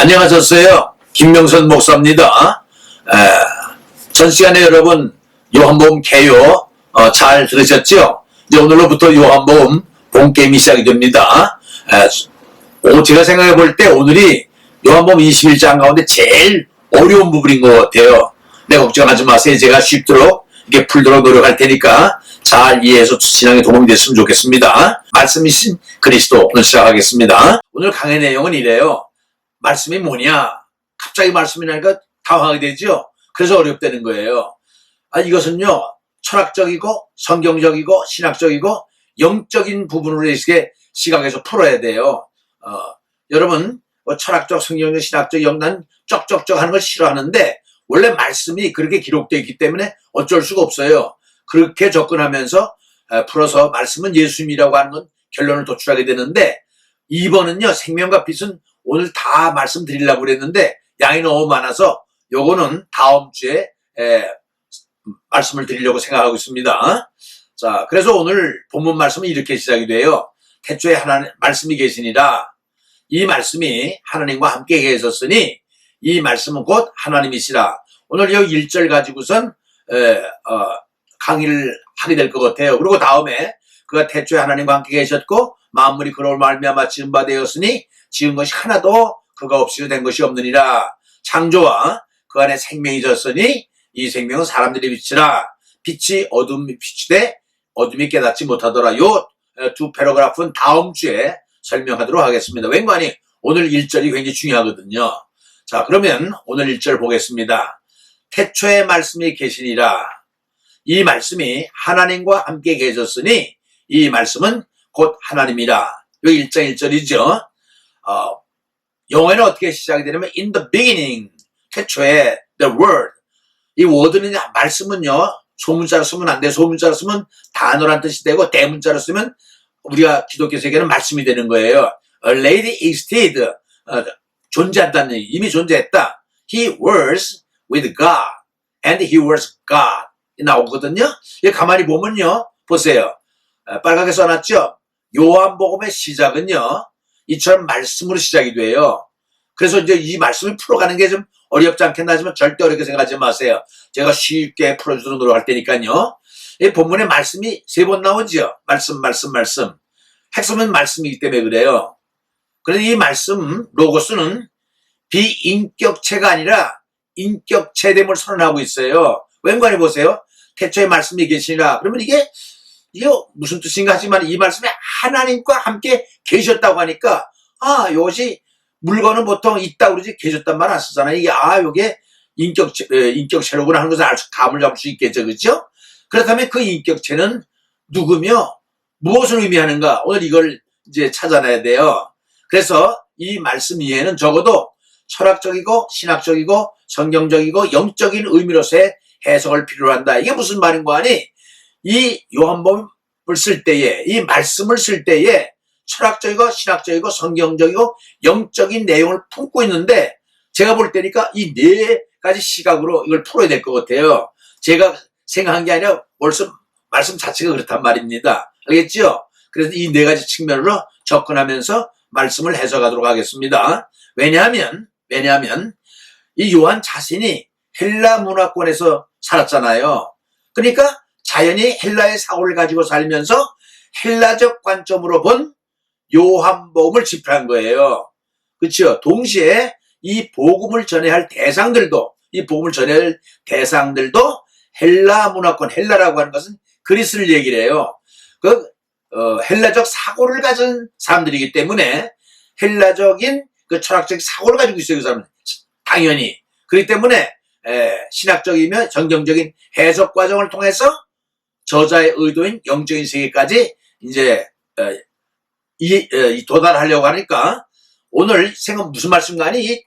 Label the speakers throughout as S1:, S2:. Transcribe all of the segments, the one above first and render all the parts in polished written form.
S1: 안녕하셨어요. 김명선 목사입니다. 전 시간에 여러분 요한복음 개요 잘 들으셨죠? 이제 오늘로부터 요한복음 본게임이 시작이 됩니다. 제가 생각해 볼 때 오늘이 요한복음 21장 가운데 제일 어려운 부분인 것 같아요. 네, 걱정하지 마세요. 제가 쉽도록 이렇게 풀도록 노력할 테니까 잘 이해해서 신앙에 도움이 됐으면 좋겠습니다. 말씀이신 그리스도 오늘 시작하겠습니다. 오늘 강의 내용은 이래요. 말씀이 뭐냐? 갑자기 말씀이 나니까 당황하게 되죠? 그래서 어렵다는 거예요. 이것은요, 철학적이고, 성경적이고, 신학적이고, 영적인 부분으로 이렇게 시각에서 풀어야 돼요. 여러분, 철학적, 성경적, 신학적, 영난 쩍쩍쩍 하는 걸 싫어하는데, 원래 말씀이 그렇게 기록되어 있기 때문에 어쩔 수가 없어요. 그렇게 접근하면서 풀어서 말씀은 예수님이라고 하는 건 결론을 도출하게 되는데, 2번은요, 생명과 빛은 오늘 다 말씀드리려고 그랬는데 양이 너무 많아서 요거는 다음 주에 말씀을 드리려고 생각하고 있습니다. 자, 그래서 오늘 본문 말씀은 이렇게 시작이 돼요. 태초에 하나님 말씀이 계시니라. 이 말씀이 하나님과 함께 계셨으니 이 말씀은 곧 하나님이시라. 오늘 이 1절 가지고선 강의를 하게 될 것 같아요. 그리고 다음에 그가 태초에 하나님과 함께 계셨고 만물이 그로 말미암아 지은 바 되었으니 지은 것이 하나도 그가 없이도 된 것이 없느니라. 창조와 그 안에 생명이 졌으니 이 생명은 사람들의 빛이라. 빛이 어둠이 비추되 어둠이 깨닫지 못하더라. 요 두 패러그래프는 다음 주에 설명하도록 하겠습니다. 왠가니 오늘 1절이 굉장히 중요하거든요. 자, 그러면 오늘 1절 보겠습니다. 태초에 말씀이 계시니라. 이 말씀이 하나님과 함께 계셨으니 이 말씀은 곧 하나님이라. 요 1장 1절이죠. 영어에는 어떻게 시작이 되냐면 in the beginning, 태초에 the word. 이 word는 말씀은요, 소문자로 쓰면 안 돼. 소문자로 쓰면 단어란 뜻이 되고 대문자로 쓰면 우리가 기독교 세계는 말씀이 되는 거예요. A lady existed, 존재한다는 얘기. 이미 존재했다. He was with God and he was God. 나오거든요. 가만히 보면요, 보세요. 빨갛게 써놨죠. 요한복음의 시작은요, 이처럼 말씀으로 시작이 돼요. 그래서 이제 이 말씀을 풀어가는 게 좀 어렵지 않겠나 하지만 절대 어렵게 생각하지 마세요. 제가 쉽게 풀어주도록 노력할 테니까요. 이 본문에 말씀이 3번 나오죠. 말씀. 핵심은 말씀이기 때문에 그래요. 그래서 이 말씀, 로고스는 비인격체가 아니라 인격체됨을 선언하고 있어요. 왠가니 보세요. 태초에 말씀이 계시니라. 그러면 이게 무슨 뜻인가 하지만 이 말씀에 하나님과 함께 계셨다고 하니까 이것이 물건은 보통 있다 그러지 계셨단 말 안 쓰잖아요. 이게 요게 인격체로구나 하는 것을 감을 잡을 수 있겠죠. 그렇죠? 그렇다면 그 인격체는 누구며 무엇을 의미하는가? 오늘 이걸 이제 찾아내야 돼요. 그래서 이 말씀 이해는 적어도 철학적이고 신학적이고 성경적이고 영적인 의미로서의 해석을 필요로 한다. 이게 무슨 말인 거 아니? 이 요한복음을 쓸 때에, 이 말씀을 쓸 때에 철학적이고 신학적이고 성경적이고 영적인 내용을 품고 있는데 제가 볼 때니까 이 4가지 시각으로 이걸 풀어야 될 것 같아요. 제가 생각한 게 아니라 벌써 말씀 자체가 그렇단 말입니다. 알겠죠? 그래서 이 4가지 측면으로 접근하면서 말씀을 해석하도록 하겠습니다. 왜냐하면 이 요한 자신이 헬라 문화권에서 살았잖아요. 그러니까 자연히 헬라의 사고를 가지고 살면서 헬라적 관점으로 본 요한복음을 집필한 거예요. 그렇죠? 동시에 이 복음을 전해야 할 대상들도 헬라 문화권, 헬라라고 하는 것은 그리스를 얘기를 해요. 헬라적 사고를 가진 사람들이기 때문에 헬라적인 그 철학적 사고를 가지고 있어요. 그 사람은 당연히. 그렇기 때문에 신학적이며 정경적인 해석 과정을 통해서 저자의 의도인 영적인 세계까지 이제 도달하려고 하니까 오늘 생각 무슨 말씀인가 하니 이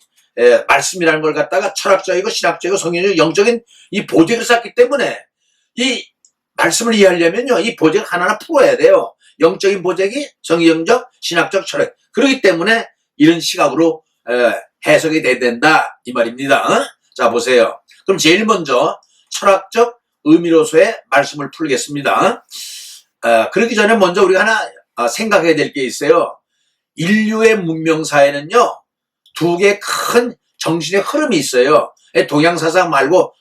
S1: 말씀이라는 걸 갖다가 철학적이고 신학적이고 성경적 영적인 이 보직을 쌓기 때문에 이 말씀을 이해하려면요 이 보직 하나하나 풀어야 돼요. 영적인 보직이 성경적, 신학적, 철학. 그렇기 때문에 이런 시각으로 해석이 돼야 된다 이 말입니다. 자, 보세요. 그럼 제일 먼저 철학적 의미로서의 말씀을 풀겠습니다. 그러기 전에 먼저 우리가 하나 생각해야 될 게 있어요. 인류의 문명사에는요 두 개의 큰 정신의 흐름이 있어요. 동양 사상 말고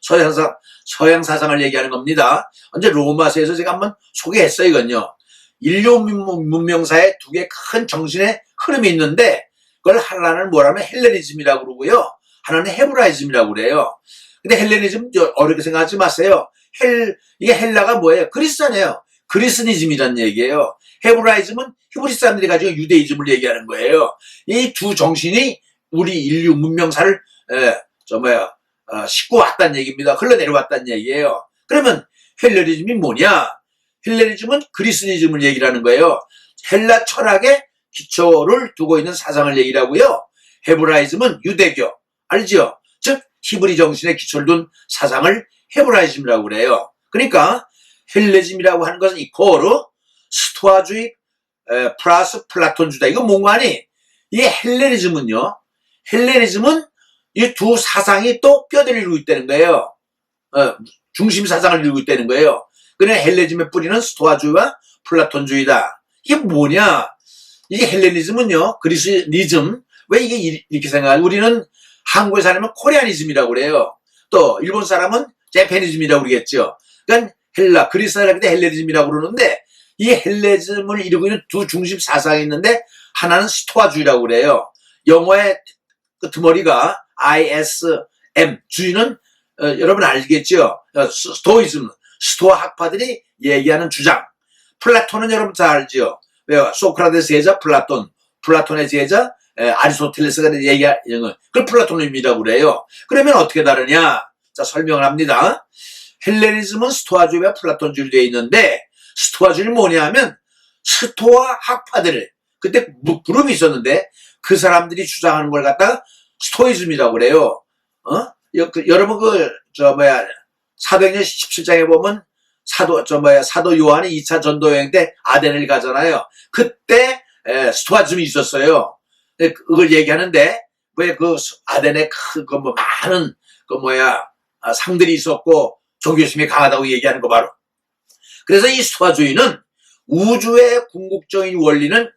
S1: 서양 사상을 얘기하는 겁니다. 언제 로마서에서 제가 한번 소개했어요, 이건요. 인류 문명사에 두 개의 큰 정신의 흐름이 있는데, 그걸 하나는 뭐라면 헬레니즘이라고 그러고요. 하나는 헤브라이즘이라고 그래요. 근데 헬레니즘 어렵게 생각하지 마세요. 이게 헬라가 뭐예요? 그리스잖아요. 그리스니즘이라는 얘기예요. 헤브라이즘은 히브리 사람들이 가지고 유대이즘을 얘기하는 거예요. 이 두 정신이 우리 인류 문명사를 싣고 왔다는 얘기입니다. 흘러내려왔다는 얘기예요. 그러면 헬레니즘이 뭐냐? 헬레니즘은 그리스니즘을 얘기하는 거예요. 헬라 철학의 기초를 두고 있는 사상을 얘기하고요. 헤브라이즘은 유대교, 알죠? 즉 히브리 정신의 기초를 둔 사상을 헤브라이즘이라고 그래요. 그러니까 헬레니즘이라고 하는 것은 이코르 스토아주의 플러스 플라톤주다. 이거 뭔가 하니? 이 헬레니즘은 이 두 사상이 또 뼈대를 이루고 있다는 거예요. 중심 사상을 이루고 있다는 거예요. 그래 헬레니즘의 뿌리는 스토아주의와 플라톤주의다. 이게 뭐냐? 이게 헬레니즘은요, 그리스니즘. 왜 이게 이렇게 생각하냐? 우리는 한국에 살면 코리아니즘이라고 그래요. 또 일본 사람은 재패니즘이라고 그러겠죠. 그러니까 그리스 사람인데 헬레니즘이라고 그러는데, 이 헬레니즘을 이루고 있는 두 중심 사상이 있는데, 하나는 스토아주의라고 그래요. 영어의 끄트머리가 ISM, 주의는 여러분 알겠죠? 스토이즘, 스토아 학파들이 얘기하는 주장. 플라톤은 여러분 잘 알죠? 왜요? 소크라테스 제자 플라톤, 플라톤의 제자 아리스토텔레스가 얘기하는 거, 그걸 플라토님이라고 그래요. 그러면 어떻게 다르냐? 자, 설명을 합니다. 헬레니즘은 스토아주의와 플라톤주의로 되어 있는데, 스토아주의는 뭐냐면 스토아 학파들, 그때 그룹이 있었는데 그 사람들이 주장하는 걸 갖다가 스토이즘이라고 그래요. 여러분 사도행전 17장에 보면 사도 요한이 2차 전도 여행 때 아덴을 가잖아요. 그때 스토아즘이 있었어요. 그걸 얘기하는데, 왜 아덴에 많은 상들이 있었고 종교심이 강하다고 얘기하는 거 바로. 그래서 이 스토아주의는 우주의 궁극적인 원리는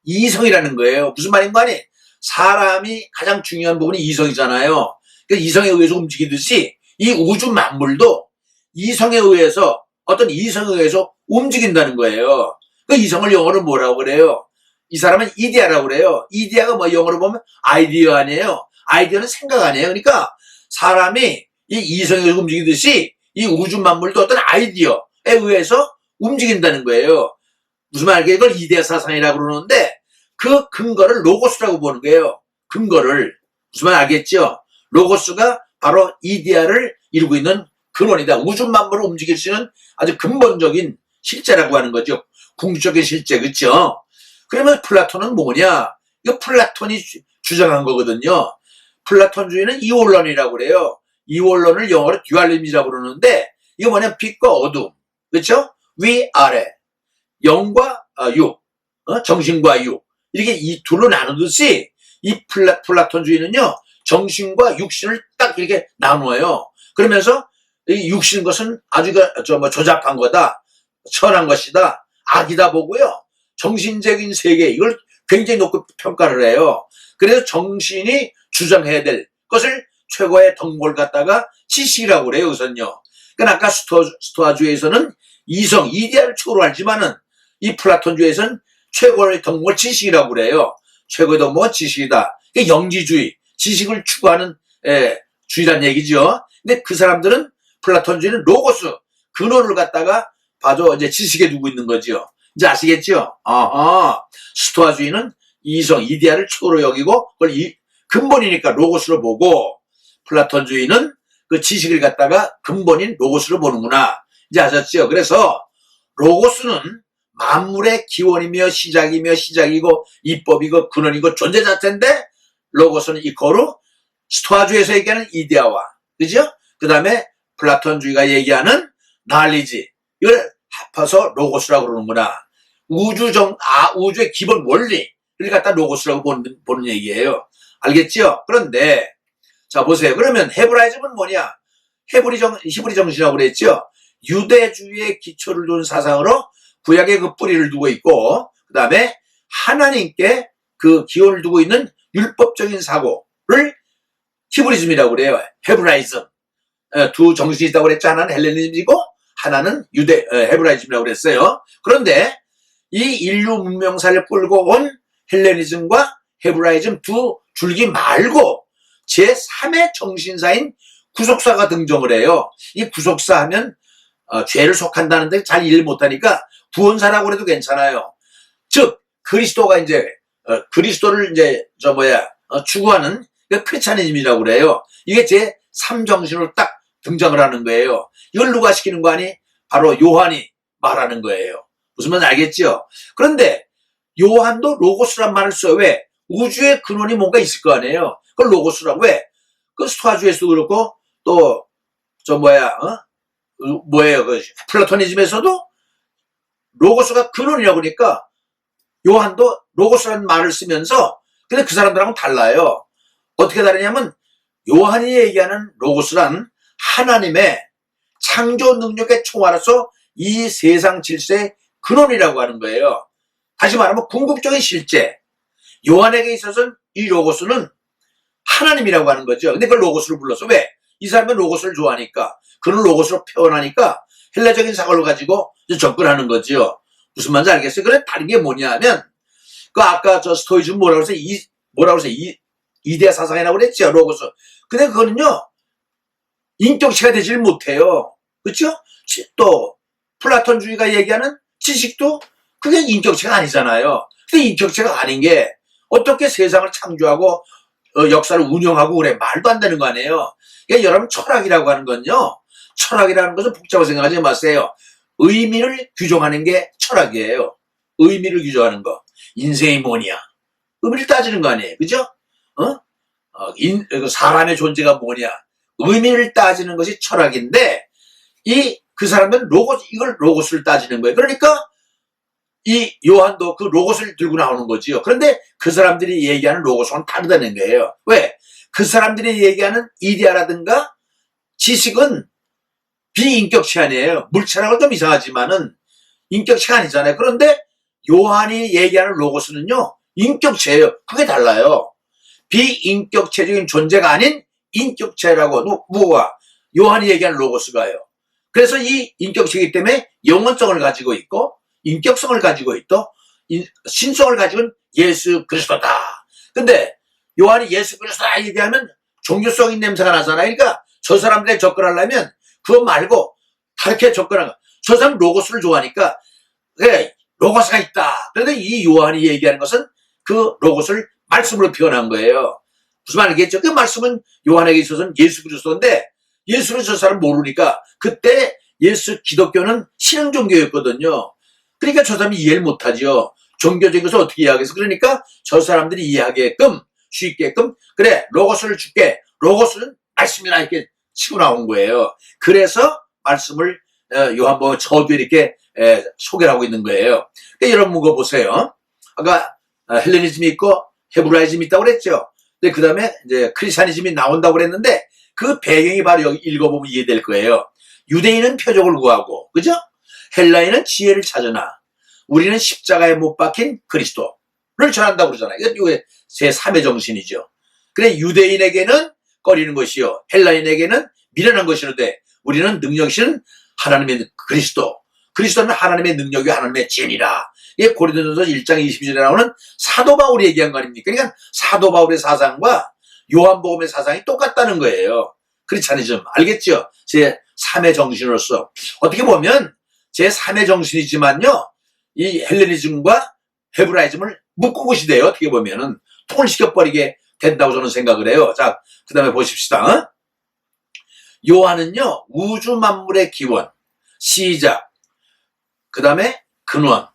S1: 이성이라는 거예요. 무슨 말인 거 아니? 사람이 가장 중요한 부분이 이성이잖아요. 그 이성에 의해서 움직이듯이 이 우주 만물도 어떤 이성에 의해서 움직인다는 거예요. 그 이성을 영어로 뭐라고 그래요? 이 사람은 이데아라고 그래요. 이데아가 뭐 영어로 보면 아이디어 아니에요. 아이디어는 생각 아니에요. 그러니까 사람이 이 이성에 의해서 움직이듯이 이 우주 만물도 어떤 아이디어에 의해서 움직인다는 거예요. 무슨 말이야? 이걸 이데아 사상이라고 그러는데, 그 근거를 로고스라고 보는 거예요. 근거를. 무슨 말 알겠죠? 로고스가 바로 이데아를 이루고 있는 근원이다. 우주 만물을 움직일 수 있는 아주 근본적인 실제라고 하는 거죠. 궁극적인 실제, 그렇죠? 그러면 플라톤은 뭐냐? 이거 플라톤이 주장한 거거든요. 플라톤주의는 이원론이라고 그래요. 이원론을 영어로 듀얼리즘이라고 그러는데, 이거 뭐냐? 빛과 어둠, 그렇죠? 위, 아래, 영과 육, 정신과 육, 이렇게 이 둘로 나누듯이 이 플라톤주의는요, 정신과 육신을 딱 이렇게 나누어요. 그러면서 이 육신 것은 아주 조잡한 거다, 천한 것이다, 악이다 보고요. 정신적인 세계, 이걸 굉장히 높게 평가를 해요. 그래서 정신이 주장해야 될 것을 최고의 덕목을 갖다가 지식이라고 그래요, 우선요. 그러니까 아까 스토아주의에서는 이성, 이데아를 초월하지만은 이 플라톤주의에서는 최고의 덕목을 지식이라고 그래요. 최고의 덕목은 지식이다. 이게 영지주의, 지식을 추구하는 주의란 얘기죠. 근데 그 사람들은 플라톤주의는 로고스, 근원을 갖다가 봐도 이제 지식에 두고 있는 거죠. 이제 아시겠죠? 스토아주의는 이성, 이데아를 최고로 여기고 그걸 근본이니까 로고스로 보고, 플라톤주의는 그 지식을 갖다가 근본인 로고스로 보는구나. 이제 아셨죠? 그래서 로고스는 만물의 기원이며 시작이고 입법이고 근원이고 존재 자체인데, 로고스는 이코르 스토아주의에서 얘기하는 이데아와, 그죠? 그 다음에 플라톤주의가 얘기하는 날리지, 이걸 합해서 로고스라고 그러는구나. 우주의 기본 원리를 갖다 로고스라고 보는 얘기예요. 알겠죠? 그런데 자 보세요. 그러면 헤브라이즘은 뭐냐? 히브리 정신이라고 그랬죠. 유대주의의 기초를 둔 사상으로 구약의 그 뿌리를 두고 있고, 그 다음에 하나님께 그 기원을 두고 있는 율법적인 사고, 히브리즘이라고 그래요. 헤브라이즘. 두 정신이 있다고 그랬죠. 하나는 헬레니즘이고 하나는 헤브라이즘이라고 그랬어요. 그런데 이 인류 문명사를 끌고 온 헬레니즘과 헤브라이즘 두 줄기 말고 제3의 정신사인 구속사가 등장을 해요. 이 구속사 하면 죄를 속한다는데 잘 이해를 못하니까 구원사라고 해도 괜찮아요. 즉 그리스도가 이제 그리스도를 이제 추구하는 크리스찬이즘이라고 그래요. 이게 제3정신으로 딱 등장을 하는 거예요. 이걸 누가 시키는 거 아니? 바로 요한이 말하는 거예요. 무슨 말인지 알겠죠? 그런데 요한도 로고스란 말을 써요. 왜? 우주의 근원이 뭔가 있을 거 아니에요. 그걸 로고스라고. 왜? 그 스토아주에서도 그렇고 또 그 플라토니즘에서도 로고스가 근원이라고 그러니까 요한도 로고스라는 말을 쓰면서 근데 그 사람들하고는 달라요. 어떻게 다르냐면 요한이 얘기하는 로고스란 하나님의 창조 능력의 총알로서 이 세상 질서의 근원이라고 하는 거예요. 다시 말하면 궁극적인 실제. 요한에게 있어서는 이 로고스는 하나님이라고 하는 거죠. 근데 그걸 로고스로 불러서 왜? 이 사람은 로고스를 좋아하니까 그는 로고스로 표현하니까 헬라적인 사고를 가지고 접근하는 거죠. 무슨 말인지 알겠어요? 그래 다른 게 뭐냐면 그 아까 스토이즘 뭐라고 해서 이대 사상이라고 그랬죠. 로고스. 근데 그거는요 인격체가 되질 못해요. 그렇죠? 또 플라톤주의가 얘기하는 지식도 그게 인격체가 아니잖아요. 근데 인격체가 아닌 게 어떻게 세상을 창조하고 역사를 운영하고 그래. 말도 안 되는 거 아니에요. 그러니까 여러분 철학이라고 하는 건요. 철학이라는 것은 복잡하게 생각하지 마세요. 의미를 규정하는 게 철학이에요. 의미를 규정하는 거. 인생이 뭐냐. 의미를 따지는 거 아니에요. 그죠? 사람의 존재가 뭐냐. 의미를 따지는 것이 철학인데 그 사람들은 이걸 로고스를 따지는 거예요. 그러니까 이 요한도 그 로고스를 들고 나오는 거지요. 그런데 그 사람들이 얘기하는 로고스는 다르다는 거예요. 왜? 그 사람들이 얘기하는 이데아라든가 지식은 비인격체 아니에요. 물체라고 좀 이상하지만은 인격체가 아니잖아요. 그런데 요한이 얘기하는 로고스는요, 인격체예요. 그게 달라요. 비인격체적인 존재가 아닌 인격체라고 요한이 얘기하는 로고스가요. 그래서 이 인격체이기 때문에 영원성을 가지고 있고 인격성을 가지고 있고 신성을 가지고 있는 예수 그리스도다. 근데 요한이 예수 그리스도다 얘기하면 종교적인 냄새가 나잖아요. 그러니까 저 사람들에 접근하려면 그거 말고 다르게 접근하는 거야. 저 사람 로고스를 좋아하니까 그래 로고스가 있다. 그런데 이 요한이 얘기하는 것은 그 로고스를 말씀으로 표현한 거예요. 무슨 말이겠죠? 그 말씀은 요한에게 있어서는 예수 그리스도인데 예수를 저 사람 모르니까 그때 기독교는 신흥 종교였거든요. 그러니까 저 사람이 이해를 못하죠. 종교적인 것을 어떻게 이해하겠어? 그러니까 저 사람들이 이해하게끔 쉽게끔 그래 로고스를 줄게. 로고스는 말씀이라 이렇게 치고 나온 거예요. 그래서 말씀을 요한복음 저주에 이렇게 소개를 하고 있는 거예요. 그러니까 여러분 묵어보세요. 아까 헬레니즘이 있고 헤브라이즘이 있다고 그랬죠. 근데 그 다음에 이제 크리스찬이즘이 나온다고 그랬는데 그 배경이 바로 여기 읽어보면 이해될 거예요. 유대인은 표적을 구하고, 그죠? 헬라인은 지혜를 찾으나 우리는 십자가에 못 박힌 그리스도를 전한다고 그러잖아요. 이게 제3의 정신이죠. 그래 유대인에게는 꺼리는 것이요 헬라인에게는 미련한 것이는데 우리는 능력이신 하나님의 그리스도. 그리스도는 하나님의 능력이 하나님의 지혜니라. 이게 고린도전서 1장 22절에 나오는 사도 바울이 얘기한 거 아닙니까? 그러니까 사도 바울의 사상과 요한복음의 사상이 똑같다는 거예요. 크리스찬이즘 알겠죠? 제3의 정신으로서 어떻게 보면 제3의 정신이지만요 이 헬레니즘과 헤브라이즘을 묶은 것이 돼요. 어떻게 보면은 통일시켜버리게 된다고 저는 생각을 해요. 자, 그 다음에 보십시다. 요한은요 우주 만물의 기원, 시작, 그 다음에 근원,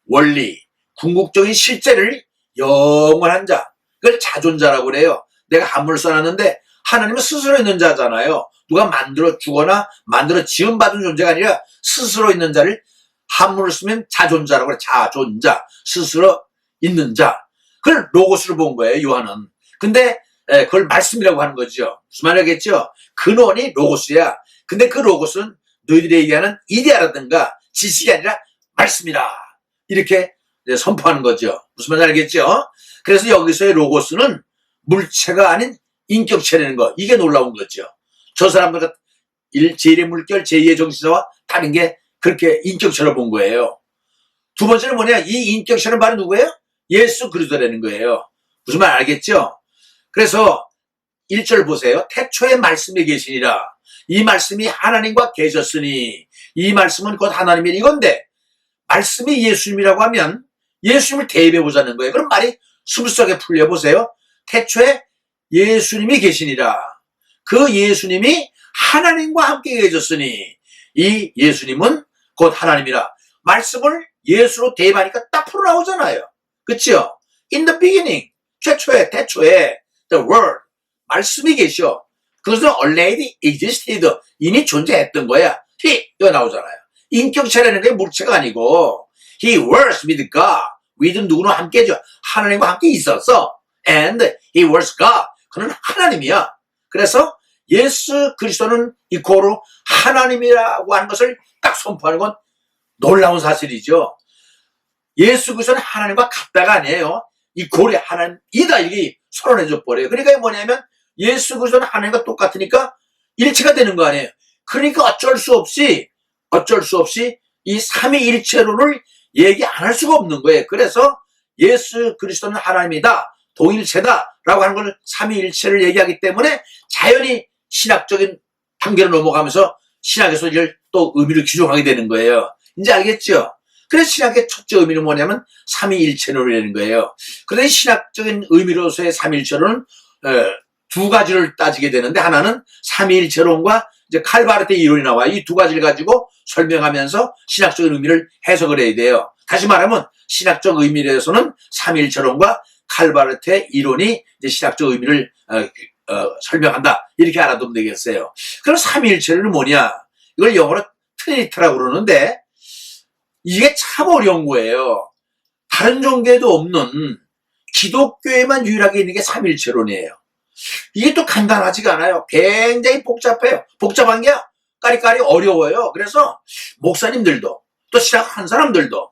S1: 원리, 궁극적인 실제를 영원한 자, 그걸 자존자라고 그래요. 내가 한문을 써놨는데 하나님은 스스로 있는 자잖아요. 누가 만들어 주거나 만들어 지음받은 존재가 아니라 스스로 있는 자를 한문을 쓰면 자존자라고 그래. 자존자, 스스로 있는 자. 그걸 로고스로 본 거예요, 요한은. 근데 그걸 말씀이라고 하는 거죠. 무슨 말이겠죠? 근원이 로고스야. 근데 그 로고스는 너희들이 얘기하는 이데아라든가 지식이 아니라 말씀이라. 이렇게 선포하는 거죠. 무슨 말인지 알겠죠? 그래서 여기서의 로고스는 물체가 아닌 인격체라는 거, 이게 놀라운 거죠. 저 사람들 제1의 물결, 제2의 정신사와 다른 게 그렇게 인격체로 본 거예요. 두 번째는 뭐냐, 이 인격체는 바로 누구예요? 예수 그리스도라는 거예요. 무슨 말 알겠죠? 그래서 1절 보세요. 태초에 말씀이 계시니라. 이 말씀이 하나님과 계셨으니, 이 말씀은 곧 하나님이 이건데, 말씀이 예수님이라고 하면 예수님을 대입해 보자는 거예요. 그럼 말이 스무스하게 풀려보세요. 태초에 예수님이 계시니라. 그 예수님이 하나님과 함께 계셨으니, 이 예수님은 곧 하나님이라. 말씀을 예수로 대입하니까 딱 풀어 나오잖아요. 그렇죠? In the beginning, 태초에 the word, 말씀이 계셔. 그것은 already existed, 이미 존재했던 거야. 이거 나오잖아요. 인격체라는 게 물체가 아니고 he was with God, with 누구는 함께죠. 하나님과 함께 있었어. And he was God, 그는 하나님이야. 그래서 예수 그리스도는 이코로 하나님이라고 하는 것을 딱 선포하는 건 놀라운 사실이죠. 예수 그리스도는 하나님과 같다가 아니에요. 이코로 하나님이다, 이게 선언해줘 버려요. 그러니까 이게 뭐냐면 예수 그리스도는 하나님과 똑같으니까 일체가 되는 거 아니에요. 그러니까 어쩔 수 없이 이 삼위일체론을 얘기 안 할 수가 없는 거예요. 그래서 예수 그리스도는 하나님이다, 동일체다라고 하는 걸 삼위일체를 얘기하기 때문에 자연히 신학적인 단계로 넘어가면서 신학에서 이걸 또 의미를 규정하게 되는 거예요. 이제 알겠죠? 그래서 신학의 첫째 의미는 뭐냐면 삼위일체론이라는 거예요. 그런데 신학적인 의미로서의 삼위일체론은 두 가지를 따지게 되는데, 하나는 삼위일체론과 이제 칼바르트 이론이 나와요. 이 두 가지를 가지고 설명하면서 신학적인 의미를 해석을 해야 돼요. 다시 말하면 신학적 의미에서는 삼위일체론과 칼바르트의 이론이 이제 신학적 의미를 설명한다, 이렇게 알아두면 되겠어요. 그럼 삼위일체론은 뭐냐? 이걸 영어로 트리니티라고 그러는데 이게 참 어려운 거예요. 다른 종교에도 없는, 기독교에만 유일하게 있는 게 삼위일체론이에요. 이게 또 간단하지가 않아요. 굉장히 복잡해요. 복잡한 게 까리까리 어려워요. 그래서 목사님들도 또 신학한 사람들도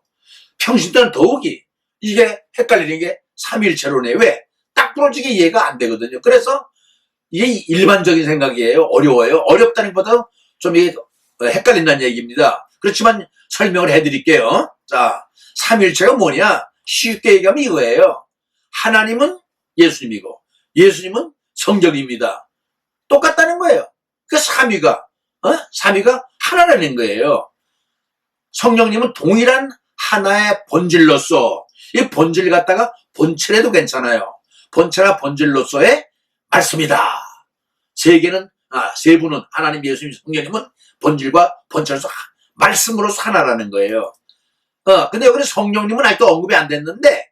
S1: 평신도는 더욱이 이게 헷갈리는 게 삼위일체론이에요. 왜? 딱 부러지게 이해가 안 되거든요. 그래서 이게 일반적인 생각이에요. 어려워요. 어렵다는 것보다 좀 이게 헷갈린다는 얘기입니다. 그렇지만 설명을 해드릴게요. 자, 삼위일체가 뭐냐? 쉽게 얘기하면 이거예요. 하나님은 예수님이고 예수님은 성령입니다. 똑같다는 거예요. 그 삼위가 하나라는 거예요. 성령님은 동일한 하나의 본질로서, 이 본질 갖다가 본체라도 괜찮아요. 본체나 본질로서의 말씀이다. 세 분은 하나님, 예수님, 성령님은 본질과 본체로서 말씀으로서 하나라는 거예요. 근데 여기는 성령님은 아직도 언급이 안 됐는데,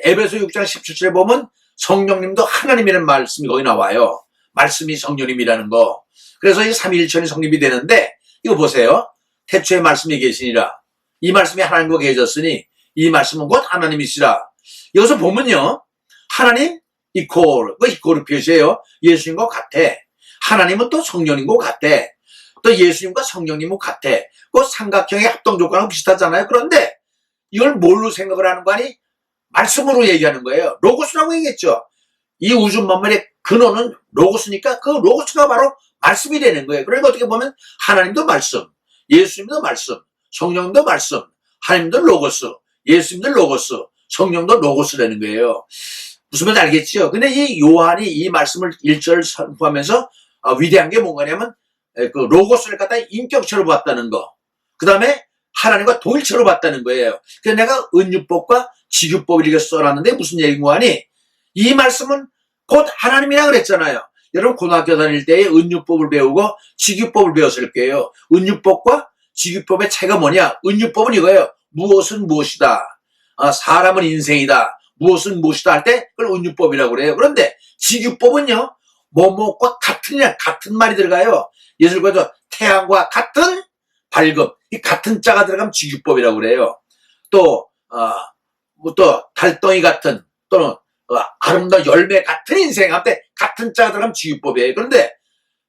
S1: 에베소 6장 17절에 보면 성령님도 하나님이라는 말씀이 거기 나와요. 말씀이 성령님이라는 거. 그래서 이 삼위일체는 성립이 되는데, 이거 보세요. 태초에 말씀이 계시니라. 이 말씀이 하나님과 계셨으니 이 말씀은 곧 하나님이시라. 여기서 보면요, 하나님 이코를 표시해요. 예수님과 같아. 하나님은 또 성령님과 같아. 또 예수님과 성령님과 같아. 그 삼각형의 합동 조건하고 비슷하잖아요. 그런데 이걸 뭘로 생각을 하는 거 아니? 말씀으로 얘기하는 거예요. 로고스라고 얘기했죠. 이 우주 만물의 근원은 로고스니까 그 로고스가 바로 말씀이 되는 거예요. 그러니까 어떻게 보면 하나님도 말씀, 예수님도 말씀, 성령도 말씀, 하나님도 로고스, 예수님도 로고스, 성령도 로고스라는 거예요. 무슨 말인지 알겠죠? 근데 이 요한이 이 말씀을 1절 선포하면서 위대한 게 뭔가냐면 그 로고스를 갖다 인격체로 봤다는 거. 그 다음에 하나님과 동일체로 봤다는 거예요. 그래서 내가 은유법과 직유법을 이렇게 써놨는데 무슨 얘기인 거 아니? 이 말씀은 곧 하나님이라 그랬잖아요. 여러분 고등학교 다닐 때에 은유법을 배우고 직유법을 배웠을 거예요. 은유법과 직유법의 차이가 뭐냐? 은유법은 이거예요. 무엇은 무엇이다. 사람은 인생이다. 무엇은 무엇이다 할 때 그걸 은유법이라고 그래요. 그런데 직유법은요, 뭐뭐과 같은 말이 들어가요. 예를 들어서 태양과 같은 밝음, 이 같은 자가 들어가면 직유법이라고 그래요. 또 달덩이 같은, 또는 아름다운 열매 같은 인생 할 때 같은 자가 들어가면 직유법이에요. 그런데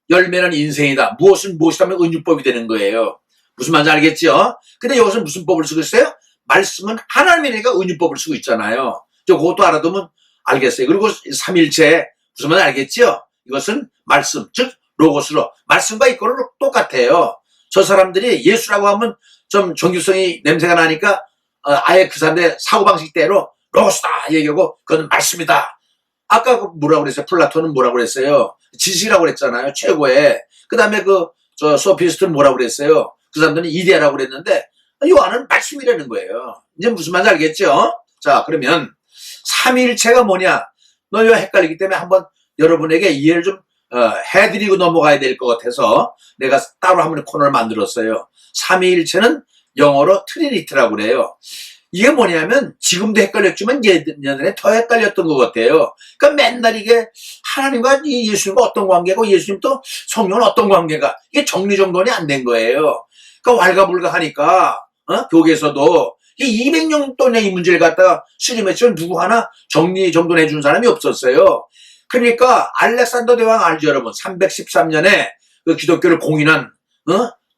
S1: 열매는 인생이다. 무엇은 무엇이다 하면 은유법이 되는 거예요. 무슨 말인지 알겠죠? 근데 여기서 무슨 법을 쓰고 있어요? 말씀은 하나님이니까 은유법을 쓰고 있잖아요. 그것도 알아두면 알겠어요. 그리고 삼일체 무슨 말인지 알겠죠? 이것은 말씀, 즉 로고스로 말씀과 이거는 똑같아요. 저 사람들이 예수라고 하면 좀 종교성이 냄새가 나니까 아예 그 사람들의 사고방식대로 로고스다 얘기하고 그건 말씀이다. 아까 뭐라고 그랬어요? 플라톤은 뭐라고 그랬어요? 지식이라고 그랬잖아요. 최고의. 그 다음에 저 소피스트는 뭐라고 그랬어요? 그 사람들은 이데아라고 그랬는데 요한은 말씀이라는 거예요. 이제 무슨 말인지 알겠죠? 자, 그러면 삼위일체가 뭐냐? 너 이거 헷갈리기 때문에 한번 여러분에게 이해를 좀 해드리고 넘어가야 될 것 같아서 내가 따로 한번 코너를 만들었어요. 삼위일체는 영어로 트리니티라고 그래요. 이게 뭐냐면 지금도 헷갈렸지만 예전에 더 헷갈렸던 것 같아요. 그러니까 맨날 이게 하나님과 예수님과 어떤 관계고 예수님 또 성령은 어떤 관계가 이게 정리정돈이 안 된 거예요. 그러니까 왈가불가하니까 교계에서도 이 200년 동안의 이 문제를 갖다가 수리매치면 누구 하나 정리정돈해 준 사람이 없었어요. 그러니까 알렉산더 대왕 알죠 여러분? 313년에 그 기독교를 공인한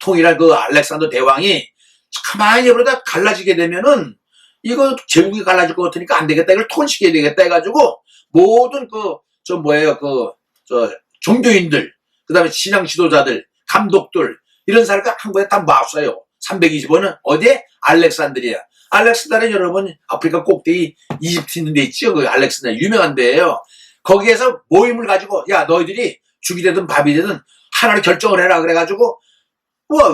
S1: 통일한 그 알렉산더 대왕이 가만히 그러다 갈라지게 되면은 이거 제국이 갈라질 것 같으니까 안 되겠다. 이걸 통일시켜야 되겠다 해가지고 모든 종교인들, 그 다음에 신앙 지도자들, 감독들 이런 사람들 한 번에 다 모았어요. 325는 어디에? 알렉산드리아. 알렉산드리아 여러분 아프리카 꼭대기 이집트 있는 데 있죠. 그 알렉산드리아 유명한 데예요. 거기에서 모임을 가지고 야 너희들이 죽이 되든 밥이 되든 하나를 결정을 해라 그래가지고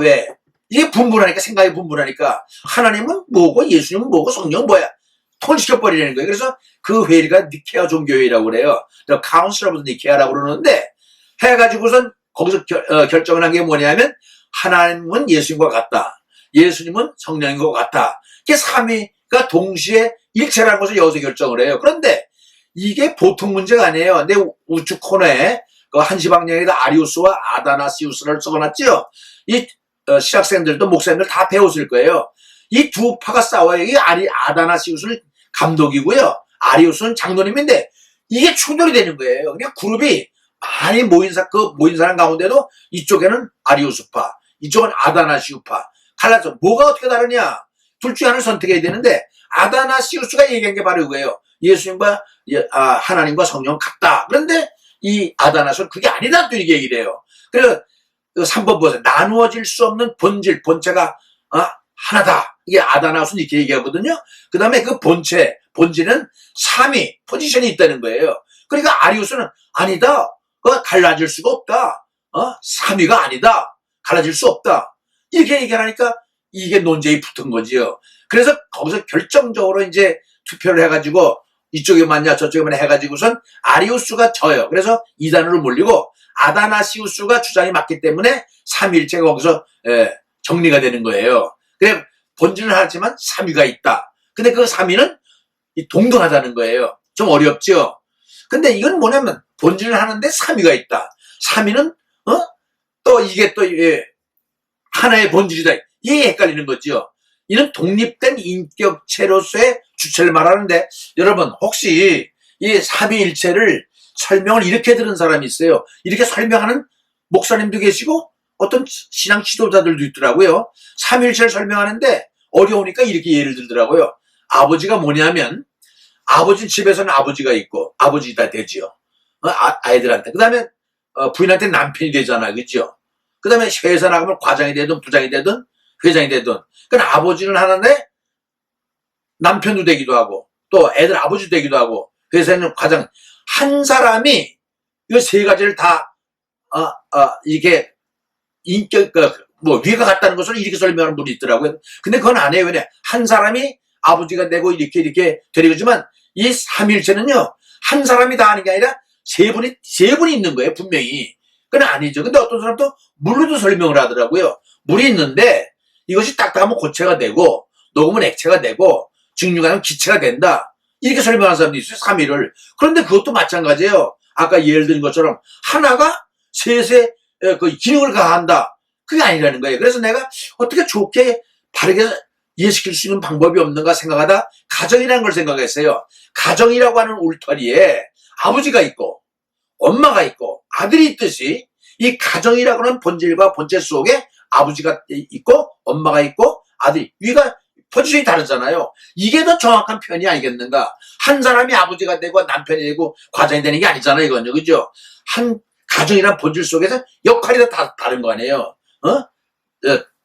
S1: 왜? 이게 분분하니까 생각이 분분하니까 하나님은 뭐고 예수님은 뭐고 성령은 뭐야 통일시켜버리려는 거예요. 그래서 그 회의가 니케아 종교회의라고 그래요. 카운슬 오브 니케아라고 그러는데 해가지고선 거기서 결정을 한 게 뭐냐면 하나님은 예수님과 같다. 예수님은 성령인 것 같다. 이게 삼위가 동시에 일체라는 것을 여기서 결정을 해요. 그런데 이게 보통 문제가 아니에요. 내 우측 코너에 그 한시방향에다 아리우스와 아다나시우스를 써놨죠. 이 신학생들도 목사님들 다 배웠을 거예요. 이 두 파가 싸워요. 이 아다나시우스는 감독이고요. 아리우스는 장로님인데 이게 충돌이 되는 거예요. 그냥 그룹이 많이 모인 사람 가운데도 이쪽에는 아리우스파, 이쪽은 아다나시우파 갈라서 뭐가 어떻게 다르냐? 둘 중에 하나를 선택해야 되는데 아다나시우스가 얘기한 게 바로 이거예요. 예수님과 하나님과 성령 같다. 그런데 이 아다나시우스는 그게 아니다 또 이렇게 얘기를 해요. 그래서 3번 보세요. 나누어질 수 없는 본질, 본체가 하나다. 이게 아다나우스는 이렇게 얘기하거든요. 그 다음에 그 본질은 삼위, 포지션이 있다는 거예요. 그러니까 아리우스는 아니다. 갈라질 수가 없다. 삼위가 아니다. 갈라질 수 없다. 이렇게 얘기하니까 이게 논쟁이 붙은 거지요. 그래서 거기서 결정적으로 이제 투표를 해가지고 이쪽에 맞냐 저쪽에 맞냐 해가지고선 아리우스가 져요. 그래서 2단으로 몰리고 아다나시우스가 주장이 맞기 때문에 삼위일체가 거기서 정리가 되는 거예요. 그래 본질은 하지만 삼위가 있다. 근데 그 삼위는 동등하다는 거예요. 좀 어렵죠. 근데 이건 뭐냐면 본질은 하는데 삼위가 있다. 삼위는 또 이게 또 하나의 본질이다. 이게 헷갈리는 거죠. 이는 독립된 인격체로서의 주체를 말하는데 여러분 혹시 이 삼위일체를 설명을 이렇게 들은 사람이 있어요. 이렇게 설명하는 목사님도 계시고 어떤 신앙 지도자들도 있더라고요. 삼위일체를 설명하는데 어려우니까 이렇게 예를 들더라고요. 아버지가 뭐냐면 아버지 집에서는 아버지가 있고 아버지가 되지요. 아이들한테. 그 다음에 부인한테 남편이 되잖아요. 그죠? 그 다음에 회사 나가면 과장이 되든 부장이 되든 회장이 되든 그러니까 아버지는 하나인데 남편도 되기도 하고 또 애들 아버지도 되기도 하고 회사에는 과장 한 사람이 이 세 가지를 다 이게 인격 위가 같다는 것을 이렇게 설명하는 분이 있더라고요. 근데 그건 아니에요. 왜냐 한 사람이 아버지가 되고 이렇게 되리지만 이 삼일체는요 한 사람이 다 하는 게 아니라 세 분이 있는 거예요. 분명히 그건 아니죠. 근데 어떤 사람도 물로도 설명을 하더라고요. 물이 있는데 이것이 딱딱하면 고체가 되고 녹으면 액체가 되고 증류하면 기체가 된다. 이렇게 설명하는 사람도 있어요. 삼위를. 그런데 그것도 마찬가지예요. 아까 예를 든 것처럼 하나가 셋의 그 기능을 가한다. 그게 아니라는 거예요. 그래서 내가 어떻게 좋게 바르게 이해시킬 수 있는 방법이 없는가 생각하다 가정이라는 걸 생각했어요. 가정이라고 하는 울타리에 아버지가 있고 엄마가 있고 아들이 있듯이 이 가정이라고 하는 본질과 본체 속에 아버지가 있고 엄마가 있고 아들이 위가 포지션이 다르잖아요. 이게 더 정확한 표현이 아니겠는가. 한 사람이 아버지가 되고 남편이 되고 과장이 되는 게 아니잖아요. 이건요. 그죠? 한 가정이란 본질 속에서 역할이 다 다른 거 아니에요.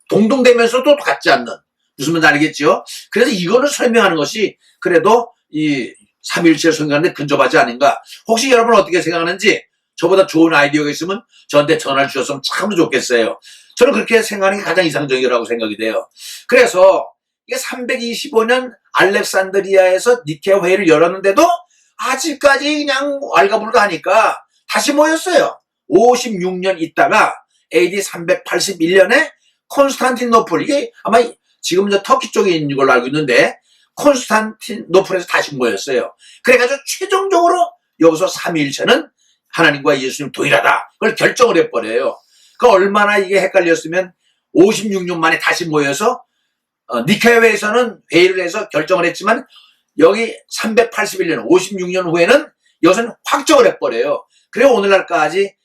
S1: 동등되면서도 같지 않는. 무슨 말인지 알겠죠? 그래서 이거를 설명하는 것이 그래도 이 삼위일체 성경하는데 근접하지 않은가. 혹시 여러분 어떻게 생각하는지 저보다 좋은 아이디어가 있으면 저한테 전화를 주셨으면 참 좋겠어요. 저는 그렇게 생각하는 게 가장 이상적이라고 생각이 돼요. 그래서 이게 325년 알렉산드리아에서 니케아 회의를 열었는데도 아직까지 그냥 왈가불가하니까 다시 모였어요. 56년 있다가 AD 381년에 콘스탄티노플, 이게 아마 지금 저 터키 쪽에 있는 걸로 알고 있는데 콘스탄티노플에서 다시 모였어요. 그래가지고 최종적으로 여기서 삼위일체는 하나님과 예수님 동일하다. 그걸 결정을 해버려요. 그 얼마나 이게 헷갈렸으면 56년 만에 다시 모여서 니케아 회의에서는 회의를 해서 결정을 했지만 여기 381년 56년 후에는 이것은 확정을 해버려요. 그래 오늘날까지